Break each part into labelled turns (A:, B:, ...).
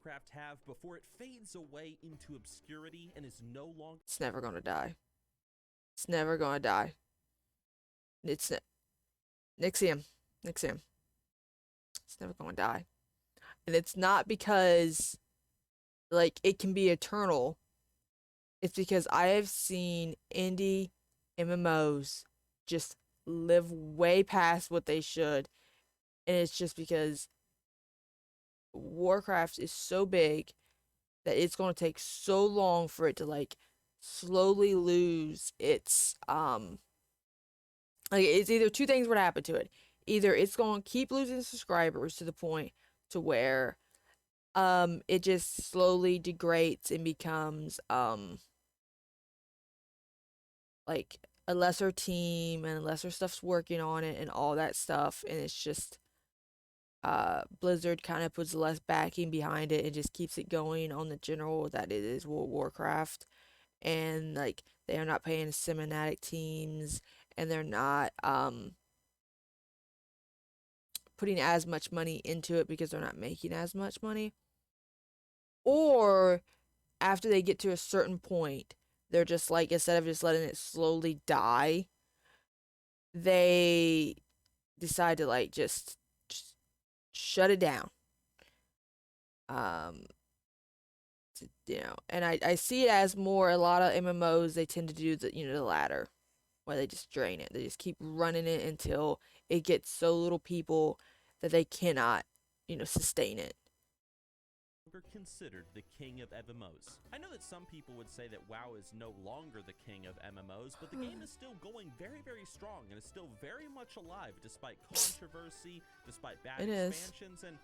A: Warcraft have before it fades away into obscurity and is no longer...
B: It's never gonna die. It's never gonna die. It's Nixium. Nixium. It's never gonna die. And it's not because like it can be eternal. It's because I have seen indie MMOs just live way past what they should. And it's just because Warcraft is so big that it's going to take so long for it to like slowly lose its like it's either two things would happen to it. Either it's going to keep losing subscribers to the point to where it just slowly degrades and becomes like a lesser team and lesser stuff's working on it and all that stuff, and it's just Blizzard kind of puts less backing behind it and just keeps it going on the general that it is World of Warcraft. And like they are not paying cinematic teams, and they're not putting as much money into it because they're not making as much money. Or after they get to a certain point, they're just like, instead of just letting it slowly die, they decide to like just shut it down. Um, and I see it as more, a lot of MMOs, they tend to do the latter, where they just drain it. They just keep running it until it gets so little people that they cannot, sustain it.
A: considered the king of MMOs. I know that some people would say that WoW is no longer the king of MMOs, but the game is still going very, very strong and is still very much alive despite controversy, despite bad expansions, and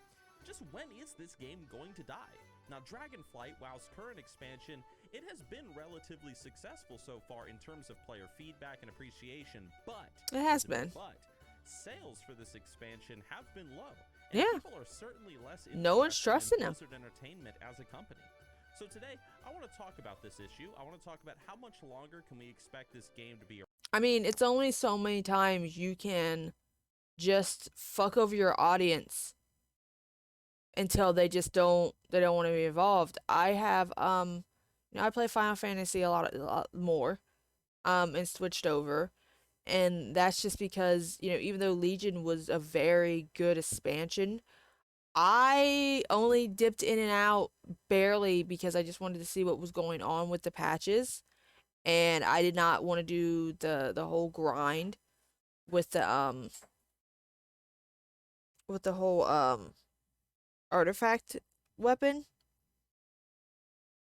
A: just when is this game going to die? Now, Dragonflight, WoW's current expansion, it has been relatively successful so far in terms of player feedback and appreciation, but
B: it has been.
A: But sales for this expansion have been low.
B: And
A: people are certainly less
B: no one's trusting them.
A: Blizzard Entertainment as a company. So today, I want to talk about this issue. I want to talk about how much longer can we expect this game to be.
B: I mean, it's only so many times you can just fuck over your audience until they don't want to be involved. I have I play Final Fantasy a lot more and switched over. And that's just because, even though Legion was a very good expansion, I only dipped in and out barely because I just wanted to see what was going on with the patches. And I did not want to do the whole grind with the whole artifact weapon.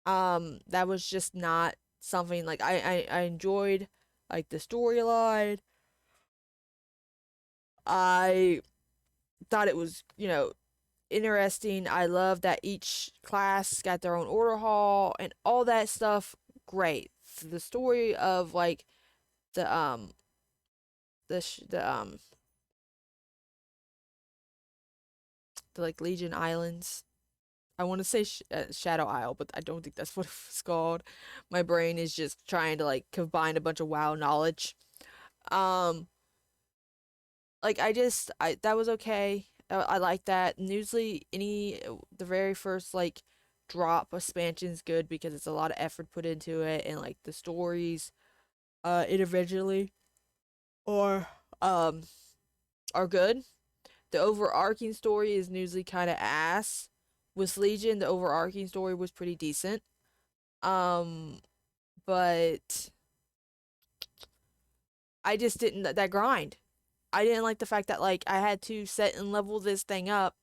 B: That was just not something like I enjoyed, like the storyline. I thought it was, interesting. I love that each class got their own order hall and all that stuff. Great. The story of like the like Legion Islands. I want to say Shadow Isle, but I don't think that's what it's called. My brain is just trying to like combine a bunch of WoW knowledge. Like that was okay. I like that. And usually the very first like drop expansion's good because it's a lot of effort put into it, and like the stories individually or are good. The overarching story is usually kind of ass. With Legion, the overarching story was pretty decent. But I just didn't that grind. I didn't like the fact that like I had to set and level this thing up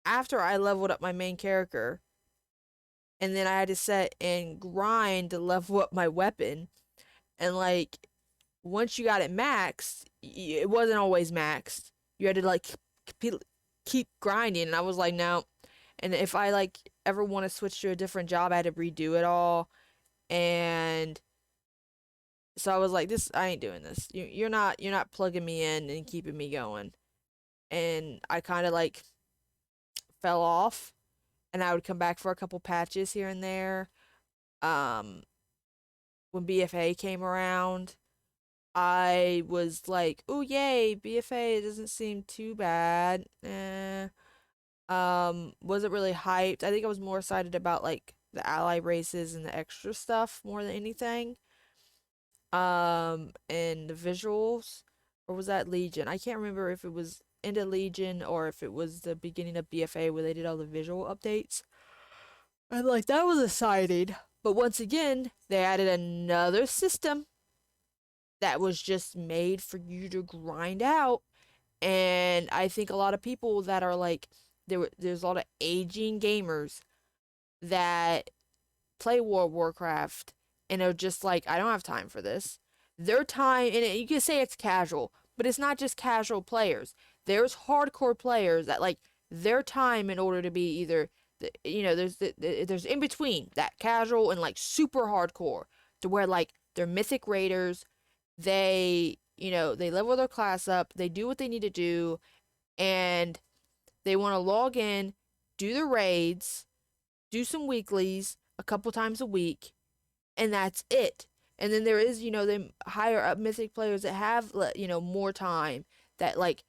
B: after I leveled up my main character. And then I had to set and grind to level up my weapon. And like once you got it maxed, it wasn't always maxed. You had to like keep grinding, and I was like, no. And if I like ever want to switch to a different job, I had to redo it all. And so I was like, I ain't doing this. You're not plugging me in and keeping me going. And I kind of like fell off, and I would come back for a couple patches here and there. When BFA came around, I was like, oh yay, BFA, it doesn't seem too bad. Wasn't really hyped. I think I was more excited about like the ally races and the extra stuff more than anything. And the visuals, or was that Legion? I can't remember if it was into Legion or if it was the beginning of BFA where they did all the visual updates. And like that was exciting. But once again, they added another system that was just made for you to grind out. And I think a lot of people that are like there's a lot of aging gamers that play Warcraft and are just like, I don't have time for this. Their time, and you can say it's casual, but it's not just casual players. There's hardcore players that like their time in order to be either, there's in between that casual and like super hardcore to where like they're mythic raiders. They level their class up, they do what they need to do, and they want to log in, do the raids, do some weeklies a couple times a week, and that's it. And then there is, the higher up mythic players that have, more time that like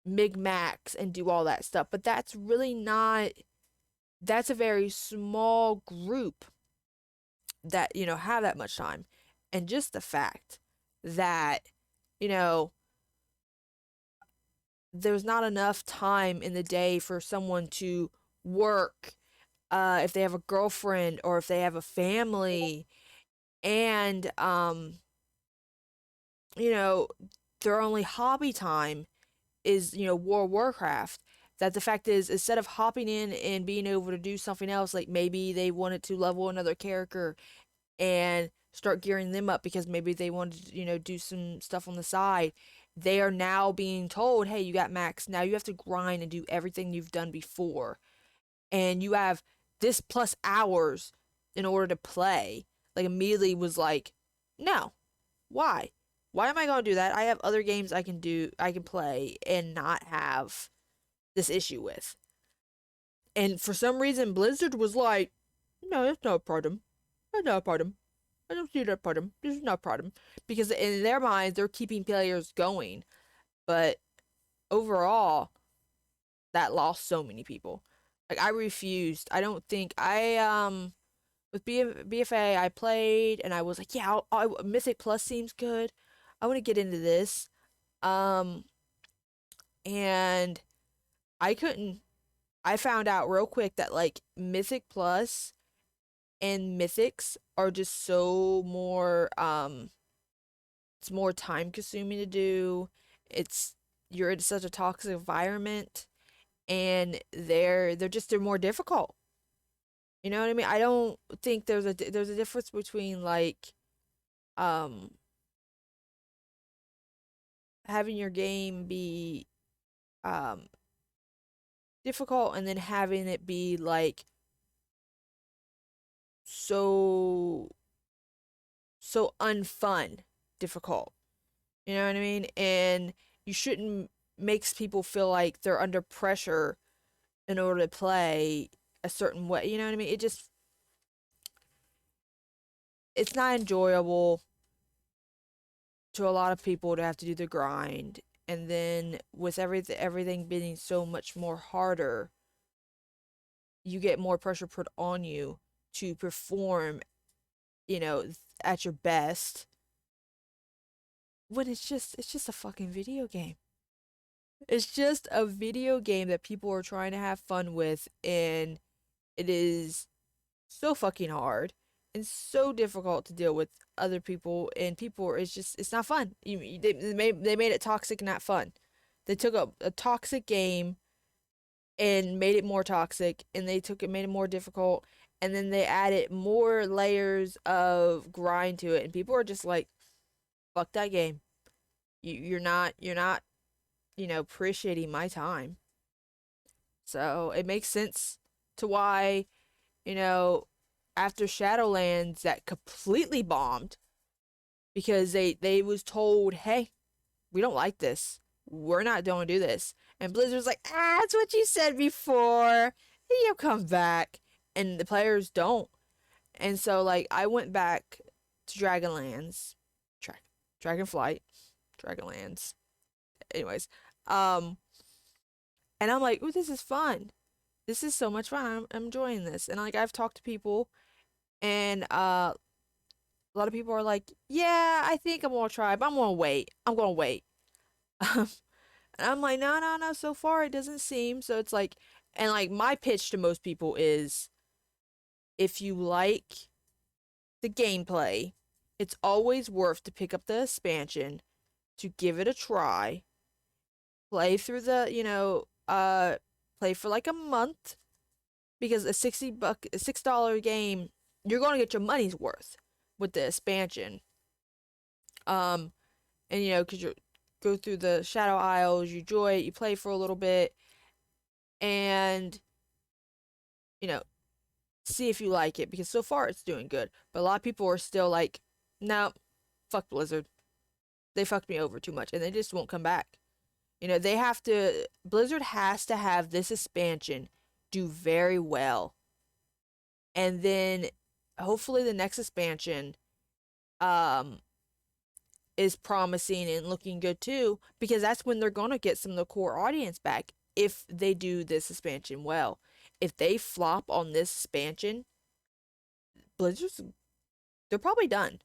B: mig max and do all that stuff. But that's really not, that's a very small group that, have that much time. And just the fact that, you know, there's not enough time in the day for someone to work, if they have a girlfriend or if they have a family, and you know their only hobby time is Warcraft. That the fact is, instead of hopping in and being able to do something else, like maybe they wanted to level another character and start gearing them up because maybe they wanted to do some stuff on the side, they are now being told, hey, you got max, now you have to grind and do everything you've done before, and you have this plus hours in order to play. Like immediately was like, no, why? Why am I going to do that? I have other games I can play and not have this issue with. And for some reason, Blizzard was like, no, that's not a problem. That's not a problem. I don't see that problem. This is not a problem. Because in their minds, they're keeping players going. But overall, that lost so many people. Like I refused. I don't think with BFA I played and I was like, yeah, Mythic Plus seems good. I want to get into this. Um and I couldn't. I found out real quick that like Mythic Plus and Mythics are just so more it's more time consuming to do. It's You're in such a toxic environment, and they're more difficult. You know what I mean? I don't think there's a difference between like um having your game be um difficult and then having it be like so unfun difficult. You know what I mean? And you shouldn't makes people feel like they're under pressure in order to play a certain way. You know what I mean? It's not enjoyable to a lot of people to have to do the grind. And then with everything being so much more harder, you get more pressure put on you to perform, you know, at your best, when it's just a fucking video game. It's just a video game that people are trying to have fun with, and it is so fucking hard and so difficult to deal with other people, and people it's not fun. They made it toxic, not fun. They took a toxic game and made it more toxic, and they took it made it more difficult, and then they added more layers of grind to it, and people are just like, fuck that game. You're not appreciating my time. So it makes sense to why, you know, after Shadowlands that completely bombed, because they was told, hey, we don't like this. We're not going to do this. And Blizzard's like, that's what you said before. You come back. And the players don't. And so like I went back to Dragonlands. Dragonflight. Dragonlands. Anyways. Um And I'm like, ooh, this is fun. This is so much fun. I'm enjoying this. And like I've talked to people, and a lot of people are like, yeah, I think I'm gonna try, but I'm gonna wait. I'm gonna wait. And I'm like, no, no, no. So far, it doesn't seem. So it's like, and like my pitch to most people is, if you like the gameplay, it's always worth to pick up the expansion, to give it a try, play through the, play for like a month, because a a $6 game, you're gonna get your money's worth with the expansion. Um, and because you go through the Shadow Isles, you enjoy it, you play for a little bit, and you know, see if you like it, because so far it's doing good. But a lot of people are still like, no, fuck Blizzard. They fucked me over too much, and they just won't come back. They have to, Blizzard has to have this expansion do very well. And then hopefully the next expansion um is promising and looking good too, because that's when they're going to get some of the core audience back if they do this expansion well. If they flop on this expansion, Blizzard's, they're probably done.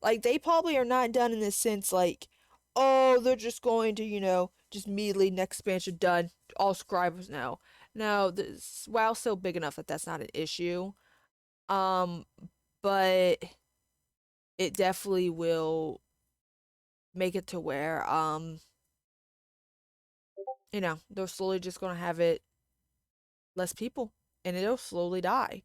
B: Like, they probably are not done in the sense like, oh, they're just going to, just immediately next expansion done. All subscribers now. No, this WoW's so big enough that that's not an issue. Um, but it definitely will make it to where they're slowly just gonna have it less people, and it'll slowly die.